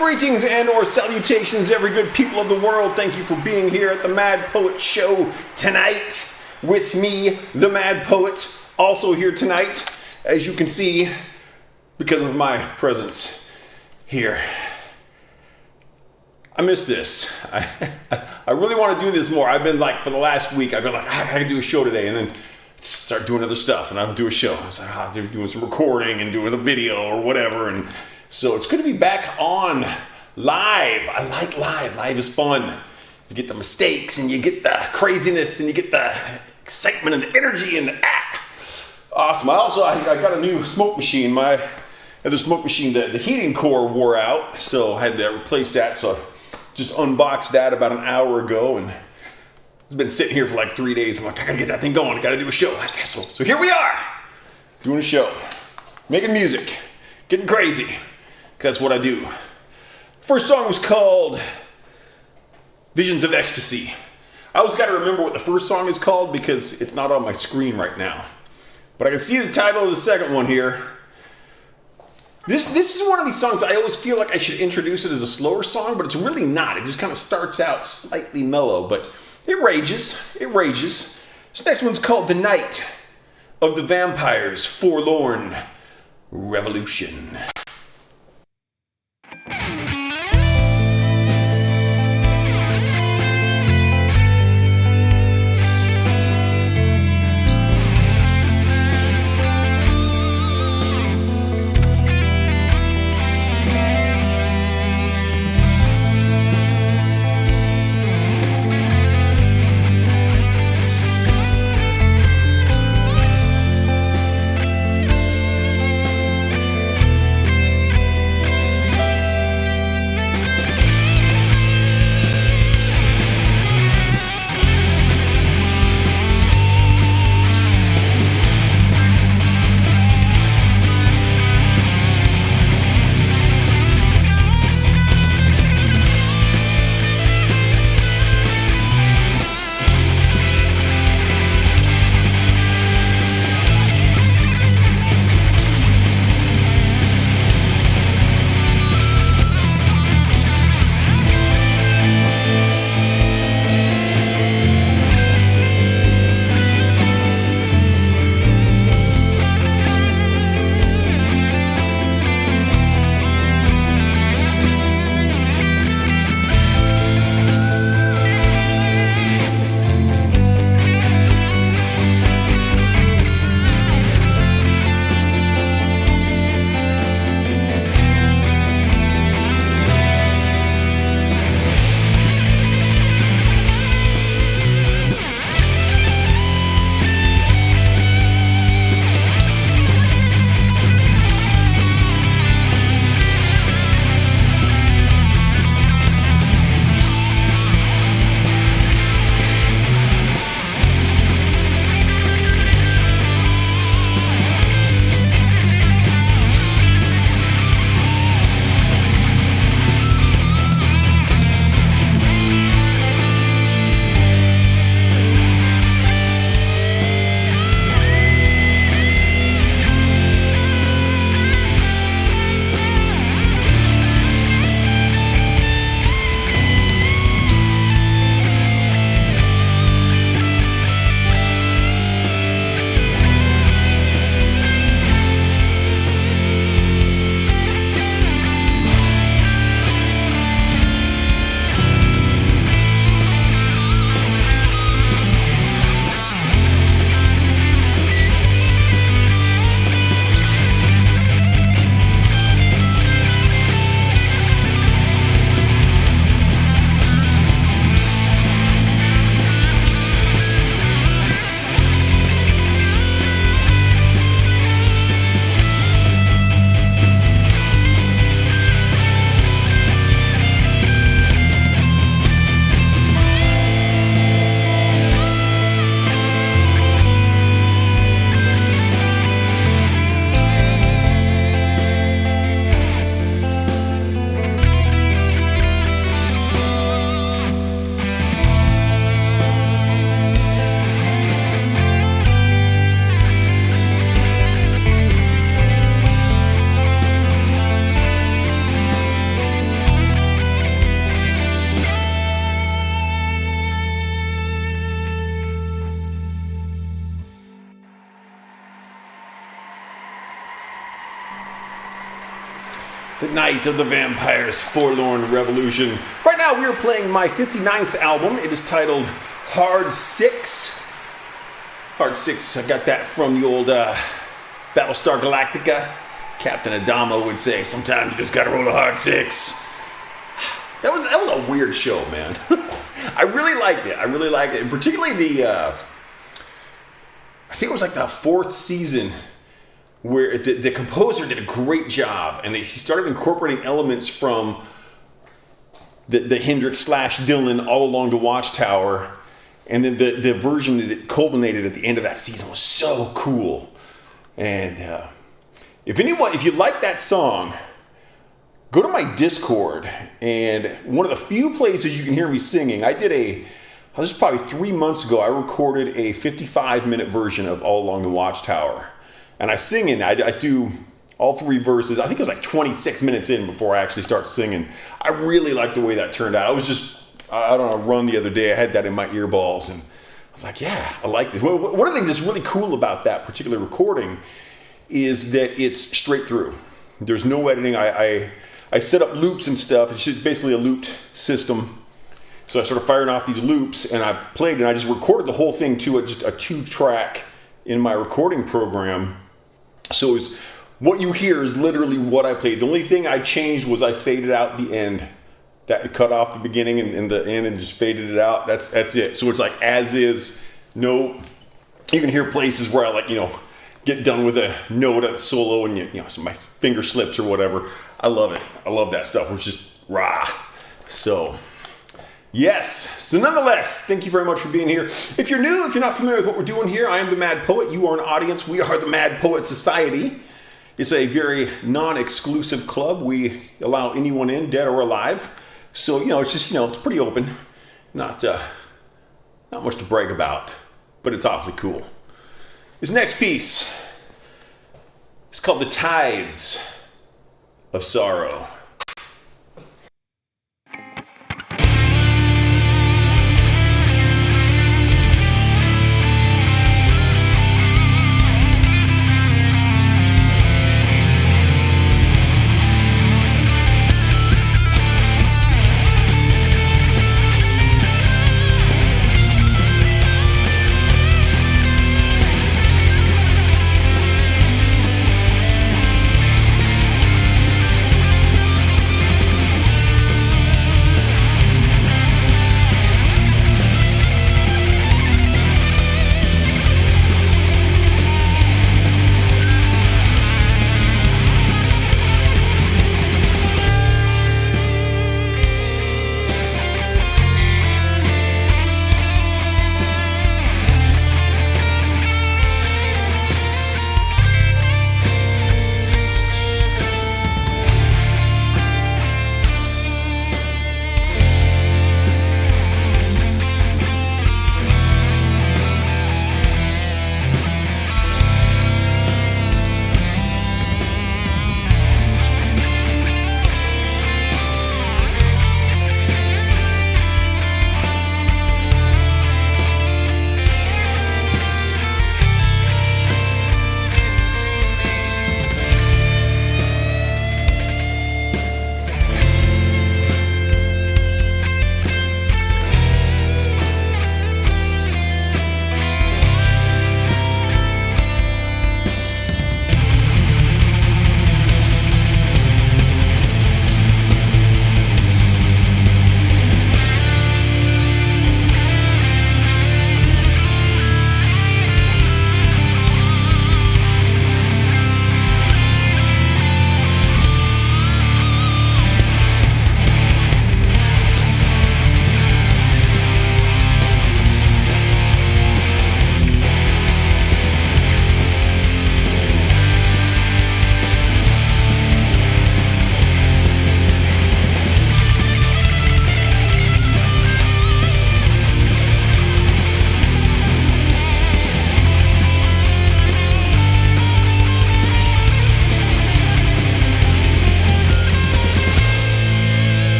Greetings and or salutations, every good people of the world. Thank you for being here at the Mad Poet Show tonight with me, the Mad Poet, also here tonight, as you can see, because of my presence here. I miss this. I really want to do this more. I've been like, for the last week, I've been like, I gotta do a show today, and then start doing other stuff, and I don't do a show. I was like, I'm doing some recording and doing a video or whatever, and so it's good to be back on live. I like live. Live is fun. You get the mistakes, and you get the craziness, and you get the excitement and the energy and the awesome. I got a new smoke machine. My other smoke machine, the heating core wore out, so I had to replace that. So I just unboxed that about an hour ago, and it's been sitting here for like 3 days. I'm like, I gotta get that thing going. I gotta do a show. So here we are, doing a show, making music, getting crazy. That's what I do. First song was called Visions of Ecstasy. I always got to remember what the first song is called because it's not on my screen right now. But I can see the title of the second one here. This is one of these songs I always feel like I should introduce it as a slower song, but it's really not. It just kind of starts out slightly mellow, but it rages. It rages. This next one's called The Night of the Vampire's Forlorn Revolution. The Night of the Vampire's Forlorn Revolution. Right now we are playing my 59th album. It is titled Hard Six. Hard Six, I got that from the old Battlestar Galactica. Captain Adamo would say, sometimes you just gotta roll a hard six. That was a weird show, man. I really liked it. And particularly I think it was like the fourth season where the composer did a great job, and he started incorporating elements from the Hendrix / Dylan All Along the Watchtower, and then the version that culminated at the end of that season was so cool. And if you like that song, go to my Discord, and one of the few places you can hear me singing, this was probably 3 months ago, I recorded a 55-minute version of All Along the Watchtower. And I sing in, I do all three verses. I think it was like 26 minutes in before I actually start singing. I really liked the way that turned out. I was just out on a run the other day. I had that in my earballs, and I was like, yeah, I like this. One of the things that's really cool about that particular recording is that it's straight through. There's no editing. I set up loops and stuff. It's just basically a looped system. So I started firing off these loops, and I played, and I just recorded the whole thing to just a 2-track in my recording program. So what you hear is literally what I played. The only thing I changed was I faded out the end. That cut off the beginning and the end and just faded it out. That's it. So it's like as is. No, you can hear places where I get done with a note at the solo and so my finger slips or whatever. I love it. I love that stuff. It's just rah. So yes. So nonetheless, thank you very much for being here. If you're new, if you're not familiar with what we're doing here, I am the Mad Poet. You are an audience. We are the Mad Poet Society. It's a very non-exclusive club. We allow anyone in, dead or alive. So, it's just, it's pretty open. Not much to brag about, but it's awfully cool. This next piece is called The Tides of Sorrow.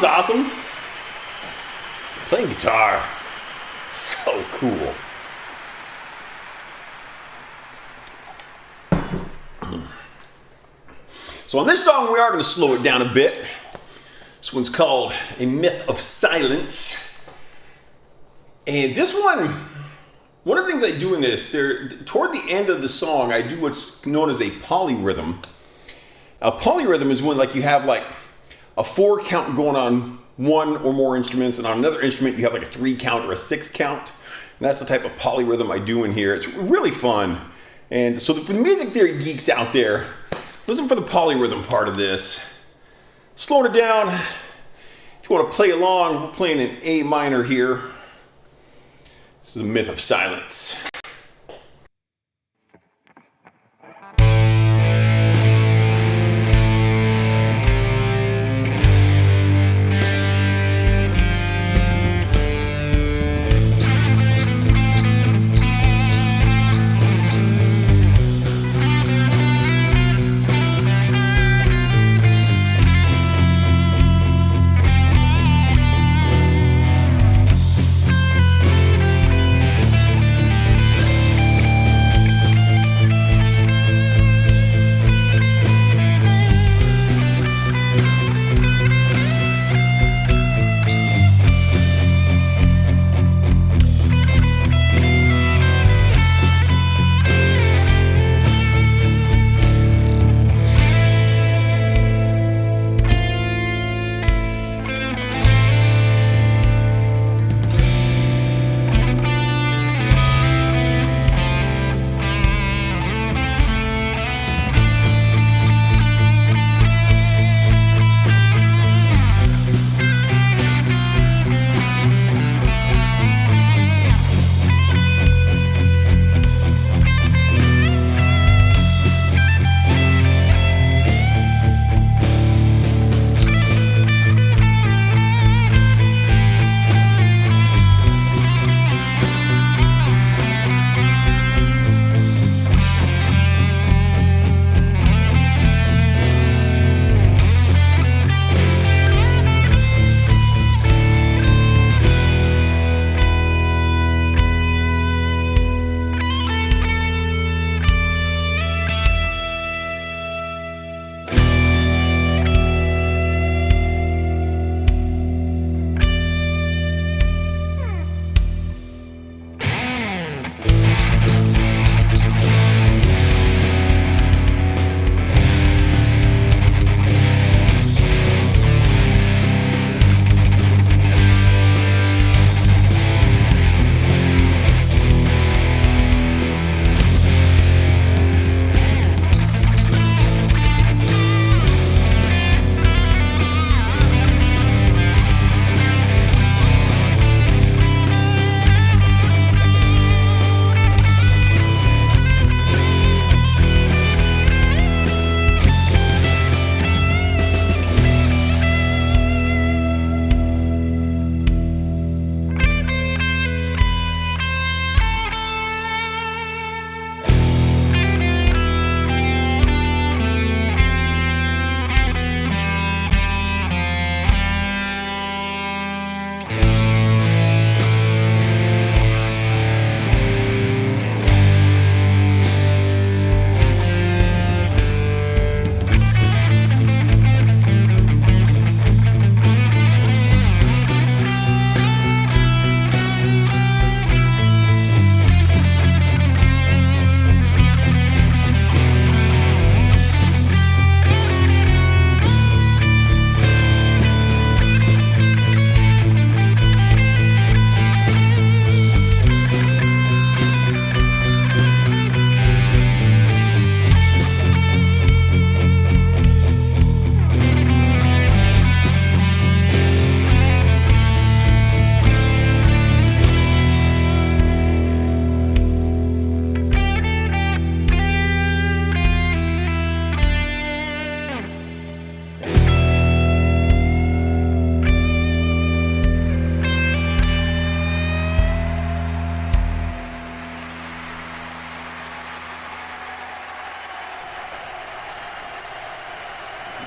sounds awesome. Playing guitar. So cool. So on this song, we are going to slow it down a bit. This one's called A Myth of Silence. And this one of the things I do in this, toward the end of the song, I do what's known as a polyrhythm. A polyrhythm is when like you have like a 4 count going on one or more instruments, and on another instrument you have like a 3 count or a 6 count. And that's the type of polyrhythm I do in here. It's really fun. And so for the music theory geeks out there, listen for the polyrhythm part of this. Slowing it down. If you want to play along, we're playing in A minor here. This is a Myth of Silence.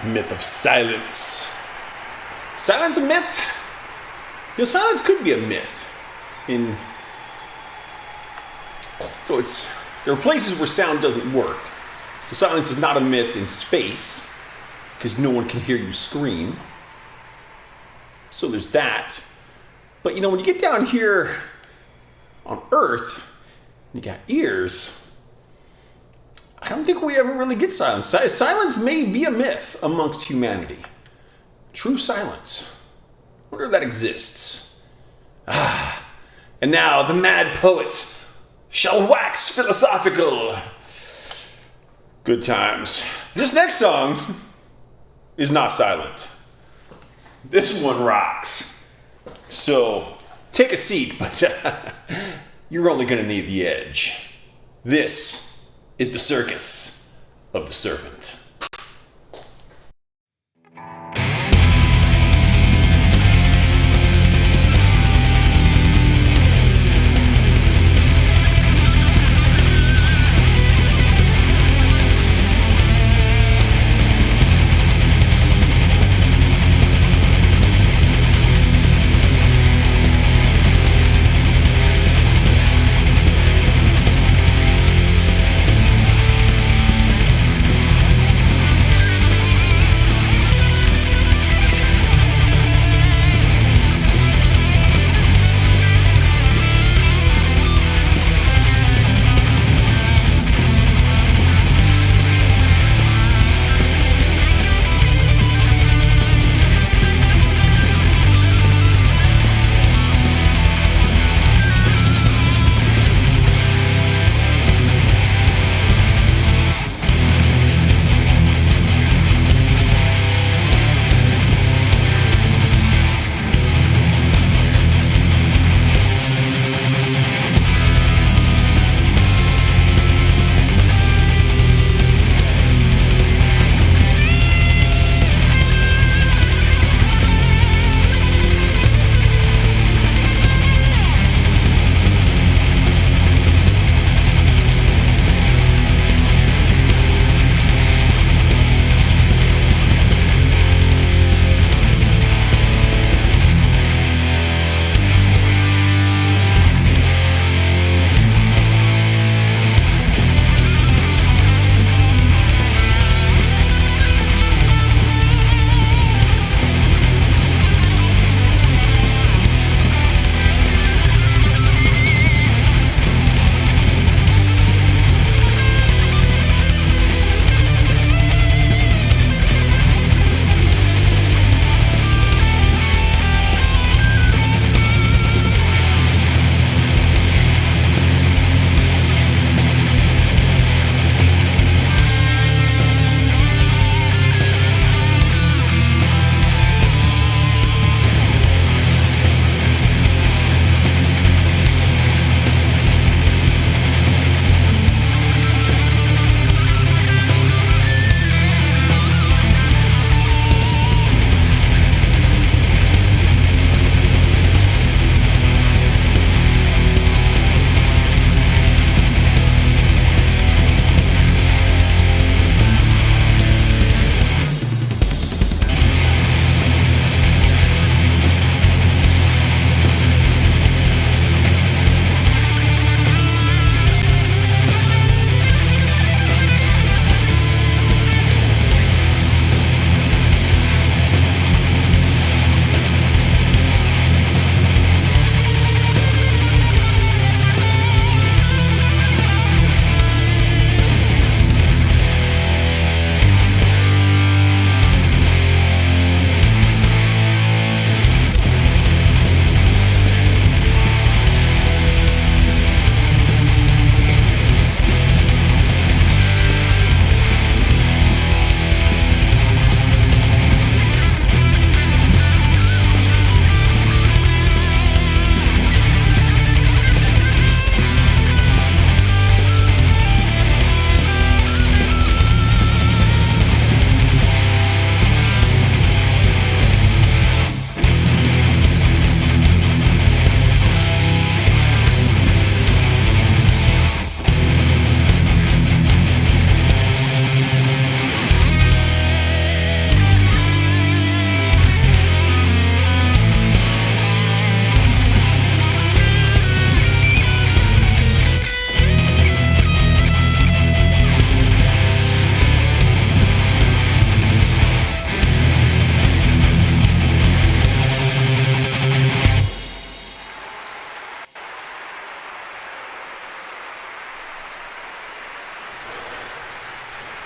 Myth of Silence. Silence a myth? Silence could be a myth. There are places where sound doesn't work. So silence is not a myth in space, because no one can hear you scream. So there's that. But when you get down here on Earth, you got ears, I don't think we ever really get silence. Silence may be a myth amongst humanity. True silence. I wonder if that exists. And now the mad poet shall wax philosophical. Good times. This next song is not silent. This one rocks. So take a seat, but you're only going to need the edge. This is the circus of the serpent.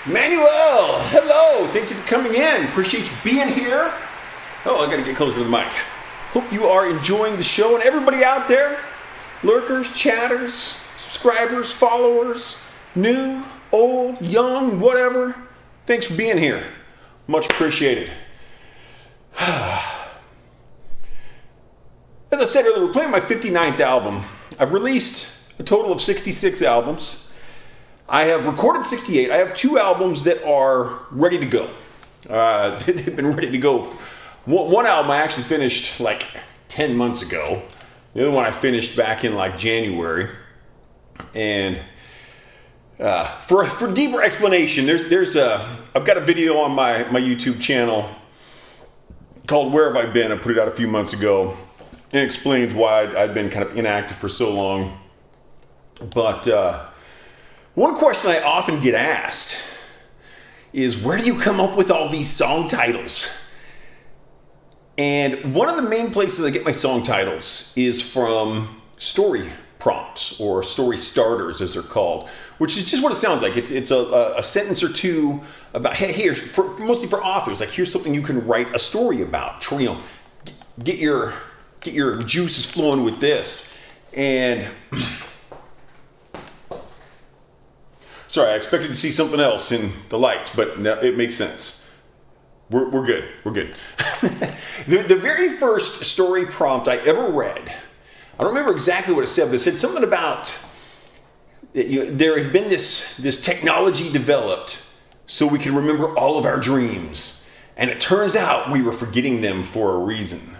Manuel, hello. Thank you for coming in. Appreciate you being here. Oh, I gotta get closer to the mic. Hope you are enjoying the show, and everybody out there, lurkers, chatters, subscribers, followers, new, old, young, whatever. Thanks for being here. Much appreciated. As I said earlier, we're playing my 59th album. I've released a total of 66 albums. I have recorded 68. I have 2 albums that are ready to go. They've been ready to go. One album I actually finished like 10 months ago. The other one I finished back in like January. And for deeper explanation, I've got a video on my YouTube channel called Where Have I Been? I put it out a few months ago. It explains why I'd been kind of inactive for so long. But one question I often get asked is, where do you come up with all these song titles? And one of the main places I get my song titles is from story prompts, or story starters as they're called, which is just what it sounds like. It's a sentence or two about, hey, here's, mostly for authors, like here's something you can write a story about. Get your juices flowing with this. And sorry, I expected to see something else in the lights, but no, it makes sense. We're good. We're good. The very first story prompt I ever read, I don't remember exactly what it said, but it said something about there had been this technology developed so we could remember all of our dreams. And it turns out we were forgetting them for a reason.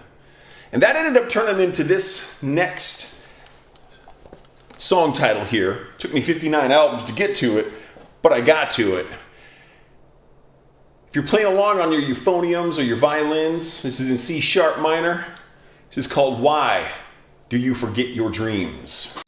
And that ended up turning into this next song title here. It took me 59 albums to get to it, but I got to it. If you're playing along on your euphoniums or your violins, this is in C sharp minor. This is called Why Do You Forget Your Dreams?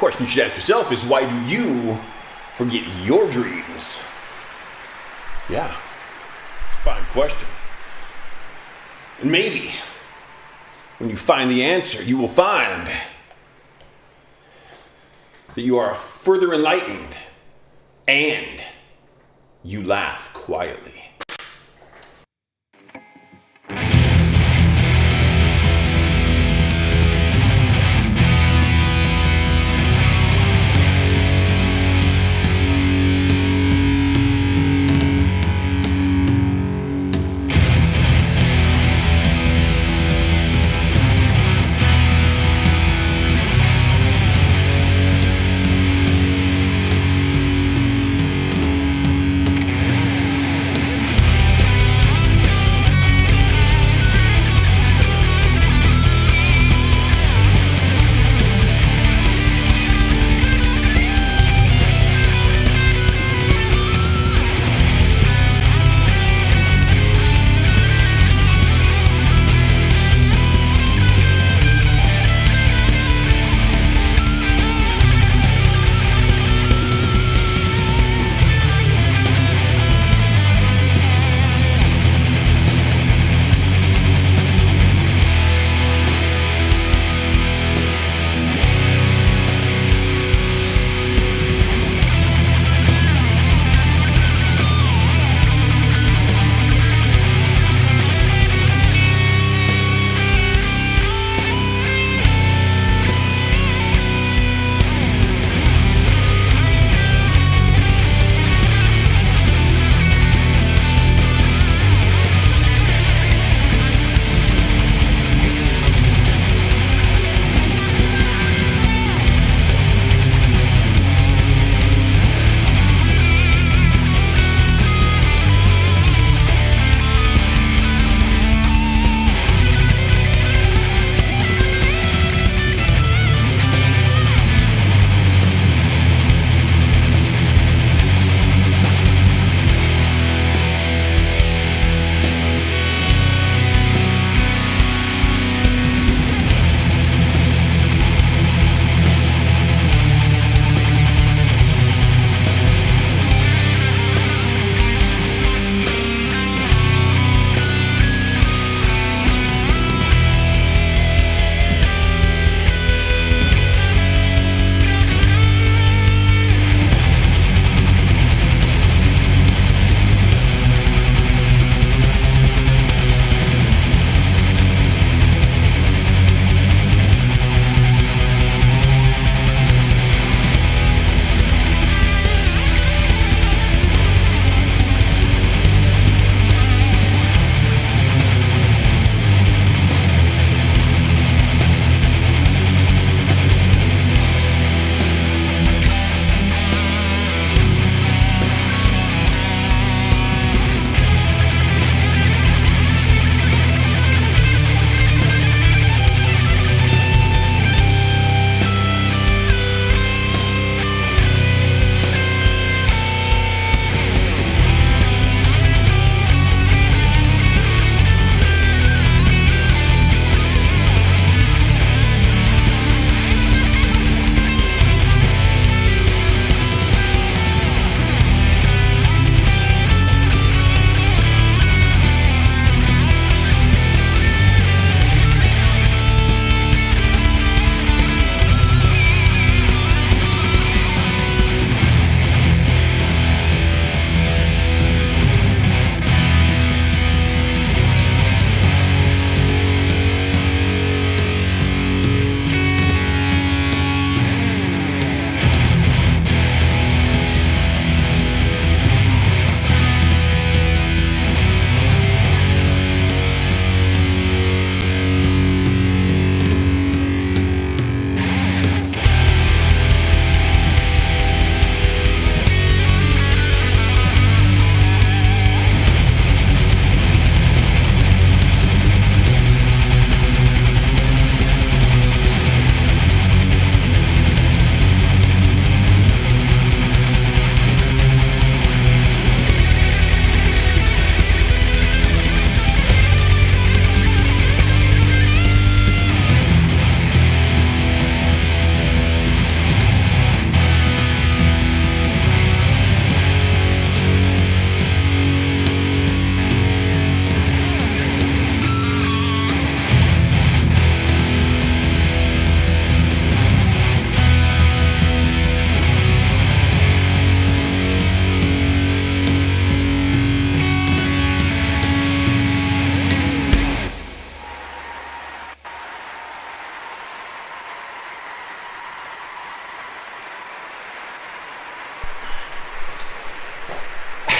question you should ask yourself is, why do you forget your dreams? Yeah, it's a fine question. And maybe when you find the answer, you will find that you are further enlightened and you laugh quietly.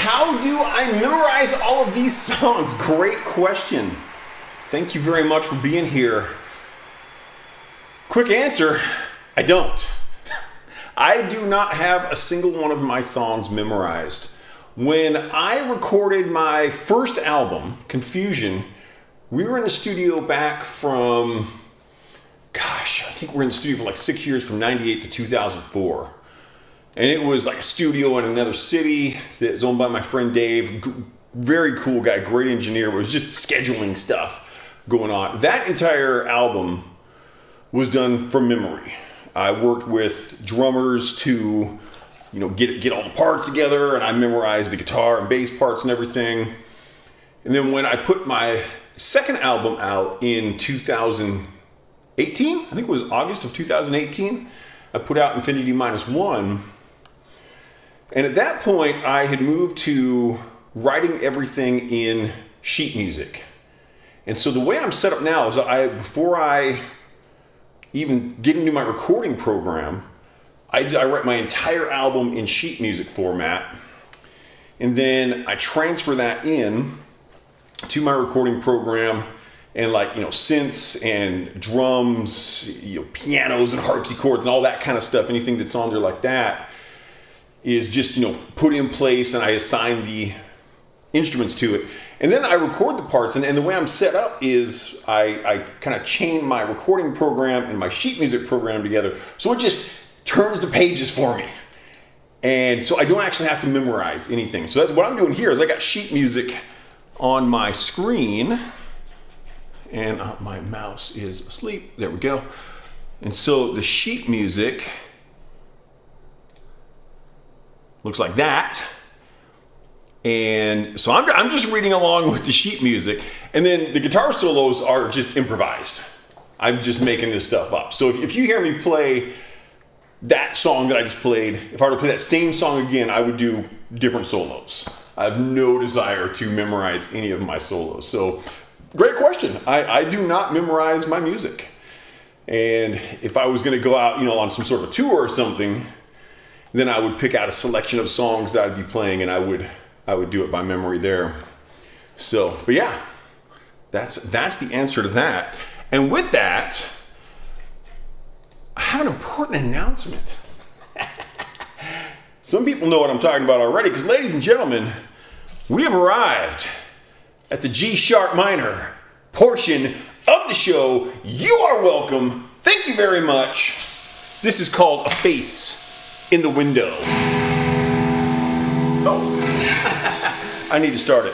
how do I memorize all of these songs? Great question. Thank you very much for being here. Quick answer, I don't. I do not have a single one of my songs memorized. When I recorded my first album, Confusion, we were in the studio back from, I think we were in the studio for like 6 years, from 98 to 2004. And it was like a studio in another city that was owned by my friend Dave. Very cool guy, great engineer, but it was just scheduling stuff going on. That entire album was done from memory. I worked with drummers to, get all the parts together, and I memorized the guitar and bass parts and everything. And then when I put my second album out in 2018, I think it was August of 2018, I put out Infinity Minus One. And at that point, I had moved to writing everything in sheet music. And so the way I'm set up now is before I even get into my recording program, I write my entire album in sheet music format. And then I transfer that in to my recording program, and synths and drums, pianos and harpsichords and all that kind of stuff, anything that's on there like that is just, put in place, and I assign the instruments to it. And then I record the parts, and the way I'm set up is I kind of chain my recording program and my sheet music program together, so it just turns the pages for me. And so I don't actually have to memorize anything. So that's what I'm doing here is I got sheet music on my screen, and my mouse is asleep. There we go. And so the sheet music looks like that. And so I'm just reading along with the sheet music, and then the guitar solos are just improvised. I'm just making this stuff up. So if you hear me play that song that I just played, if I were to play that same song again, I would do different solos. I have no desire to memorize any of my solos. So great question. I do not memorize my music. And if I was going to go out, on some sort of a tour or something, then I would pick out a selection of songs that I'd be playing, and I would do it by memory there. So, but yeah, that's the answer to that. And with that, I have an important announcement. Some people know what I'm talking about already, because ladies and gentlemen, we have arrived at the G sharp minor portion of the show. You are welcome. Thank you very much. This is called A Face in the Window. Oh. I need to start it.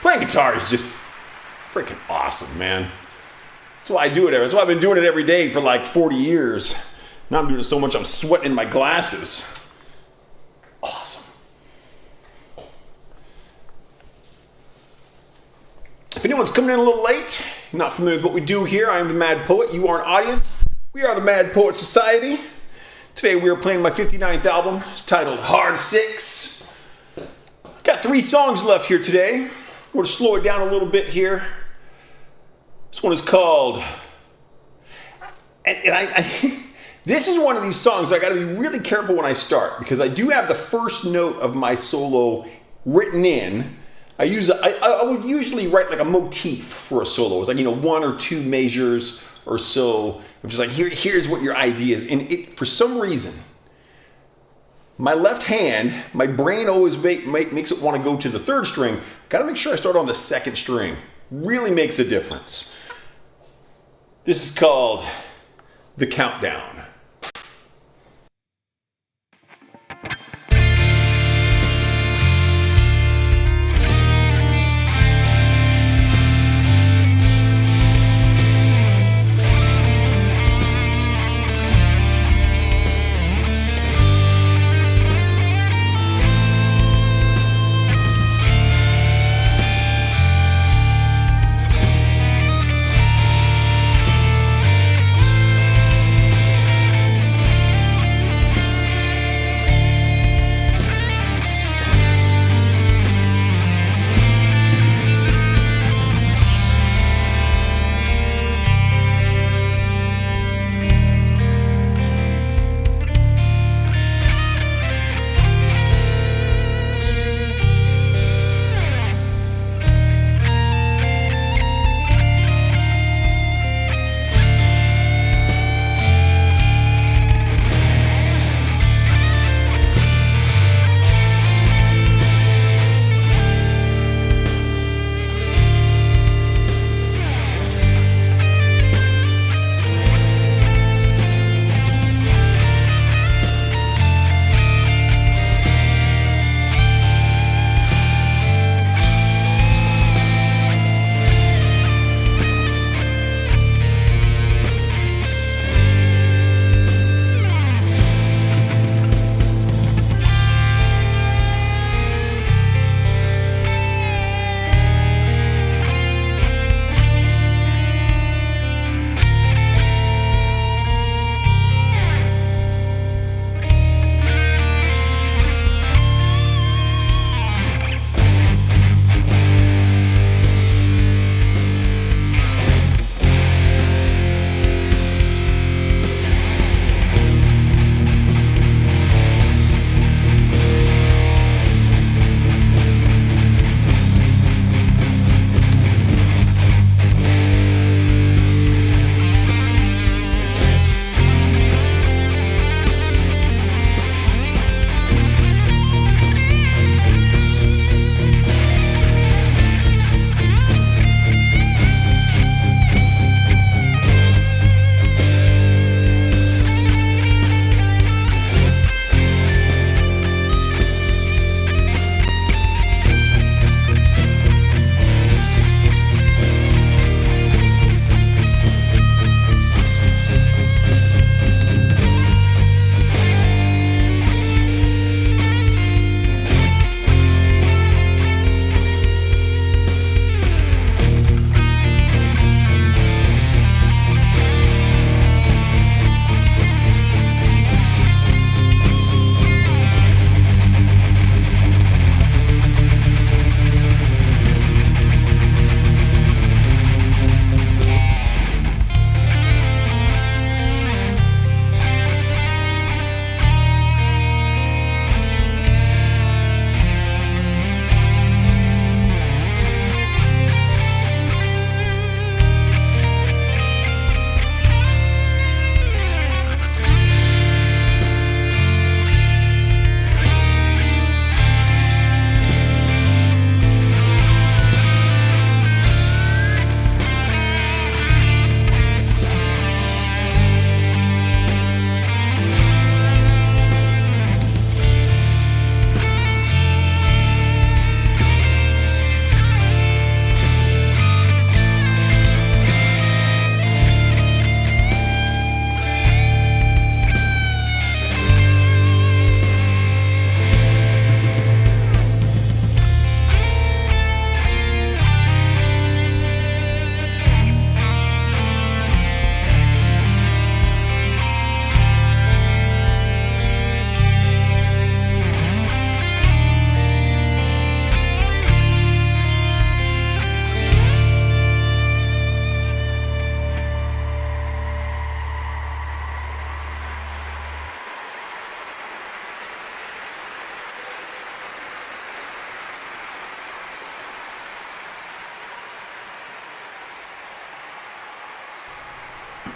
Playing guitar is just freaking awesome, man. That's why I do it. That's why I've been doing it every day for like 40 years. Now I'm doing it so much I'm sweating in my glasses. Awesome. If anyone's coming in a little late, not familiar with what we do here, I am the Mad Poet. You are an audience. We are the Mad Poet Society. Today we are playing my 59th album. It's titled Hard 6. Got 3 songs left here today. I'm going to slow it down a little bit here. This one is called... This is one of these songs I got to be really careful when I start, because I do have the first note of my solo written in. I would usually write like a motif for a solo. It's like, 1 or 2 measures or so. I'm just like, here's what your idea is. And for some reason, my left hand, my brain always makes it want to go to the 3rd string. Got to make sure I start on the 2nd string. Really makes a difference. This is called The Countdown.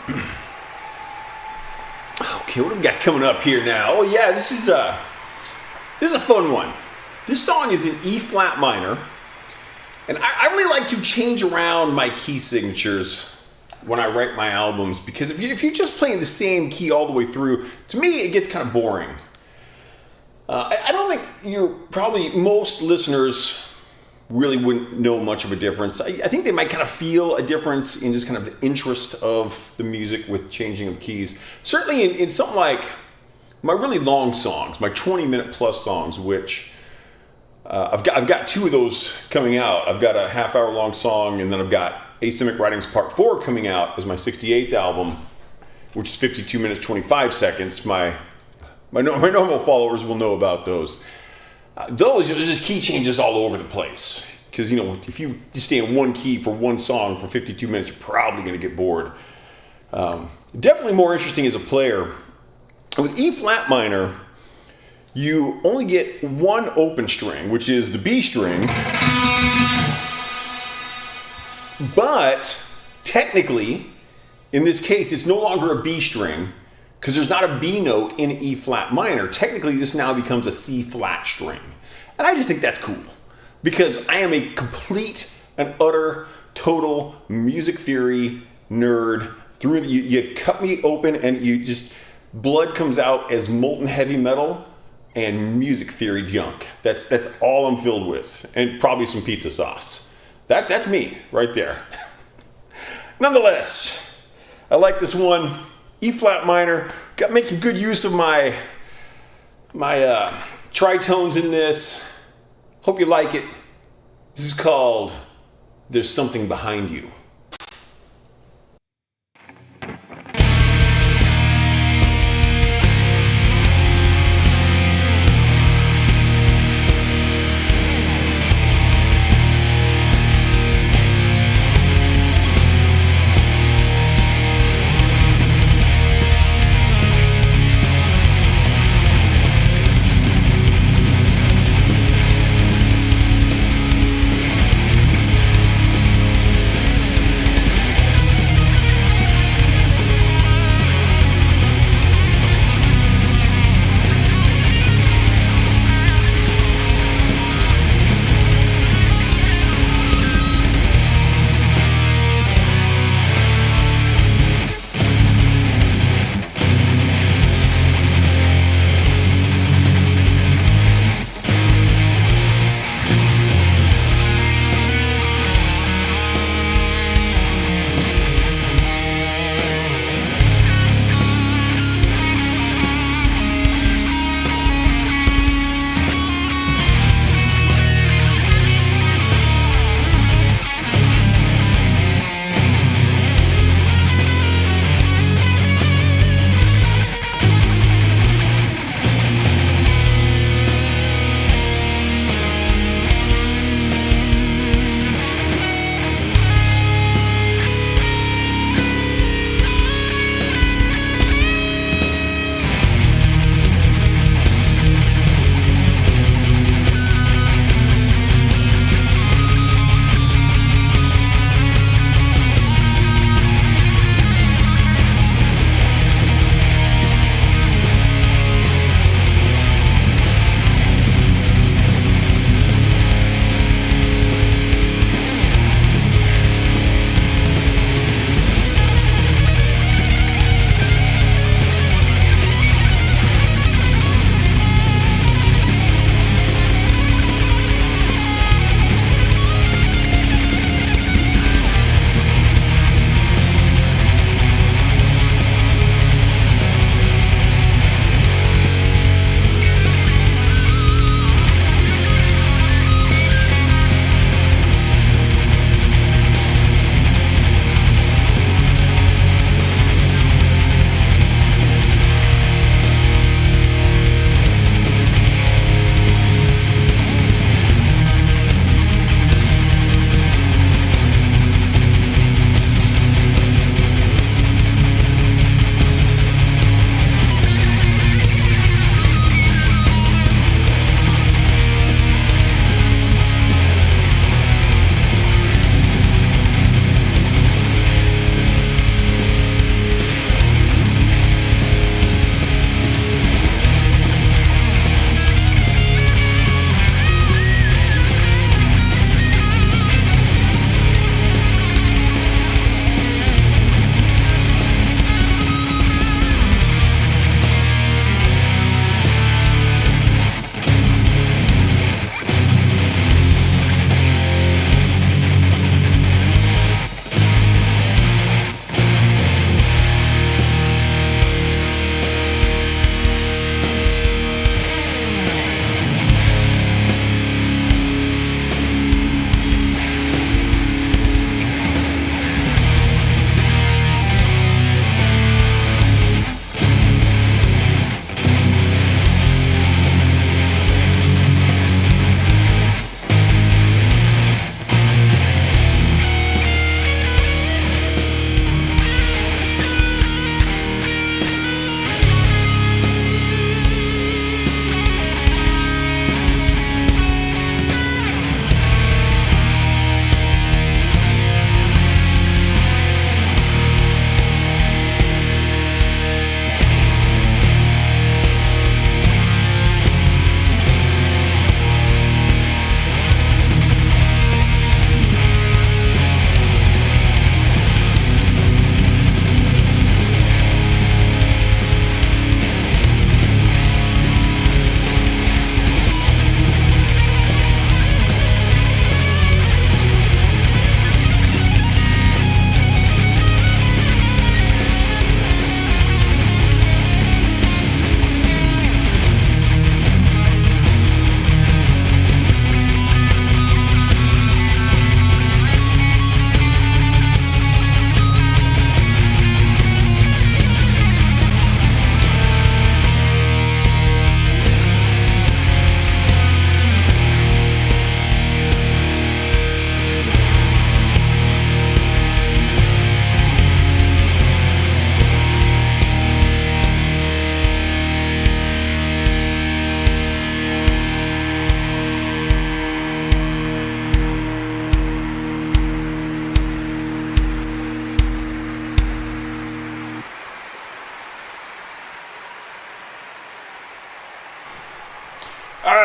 Okay, what do we got coming up here now? Oh yeah, this is a fun one. This song is in E flat minor, and I really like to change around my key signatures when I write my albums, because if you're just playing the same key all the way through, to me it gets kind of boring. I don't think most listeners really wouldn't know much of a difference. I think they might kind of feel a difference in just kind of the interest of the music with changing of keys. Certainly in something like my really long songs, my 20-minute plus songs, which I've got two of those coming out. I've got a half-hour long song, and then I've got Asymmetric Writings Part 4 coming out as my 68th album, which is 52 minutes, 25 seconds. My normal followers will know about those. There's just key changes all over the place. Because, if you just stay in one key for one song for 52 minutes, you're probably going to get bored. Definitely more interesting as a player. With E flat minor, you only get one open string, which is the B string. But technically, in this case, it's no longer a B string, because there's not a B note in E flat minor. Technically, this now becomes a C flat string. And I just think that's cool, because I am a complete and utter, total music theory nerd. You cut me open and blood comes out as molten heavy metal and music theory junk. That's all I'm filled with, and probably some pizza sauce. That's me right there. Nonetheless, I like this one. E flat minor. Got to make some good use of my tritones in this. Hope you like it. This is called There's Something Behind You.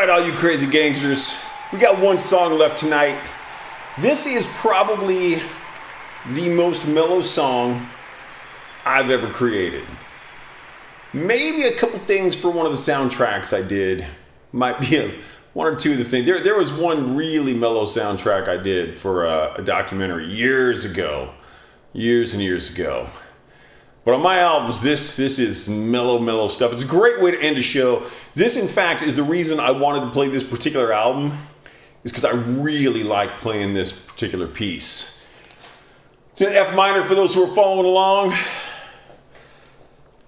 right, all you crazy gangsters. We got one song left tonight. This is probably the most mellow song I've ever created. Maybe a couple things for one of the soundtracks I did. Might be one or two of the things. There was one really mellow soundtrack I did for a documentary years ago. Years and years ago. But on my albums, this is mellow stuff. It's a great way to end a show. This, in fact, is the reason I wanted to play this particular album, is because I really like playing this particular piece. It's in F minor for those who are following along.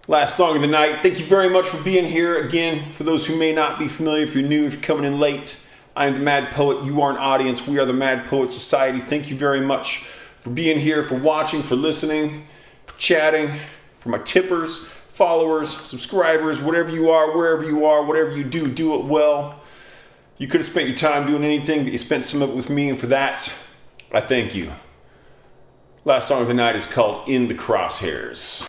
Last song of the night. Thank you very much for being here. Again, for those who may not be familiar, if you're new, if you're coming in late, I am the Mad Poet. You are an audience. We are the Mad Poet Society. Thank you very much for being here, for watching, for listening, for chatting, for my tippers, followers, subscribers, whatever you are, wherever you are, whatever you do, do it well. You could have spent your time doing anything, but you spent some of it with me, and for that, I thank you. Last song of the night is called In the Crosshairs.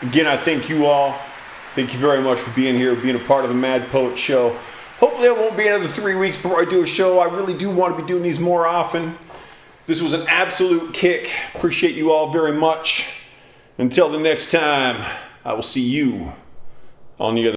Again, I thank you all. Thank you very much for being here, being a part of the Mad Poet Show. Hopefully it won't be another 3 weeks before I do a show. I really do want to be doing these more often. This was an absolute kick. Appreciate you all very much. Until the next time, I will see you on the other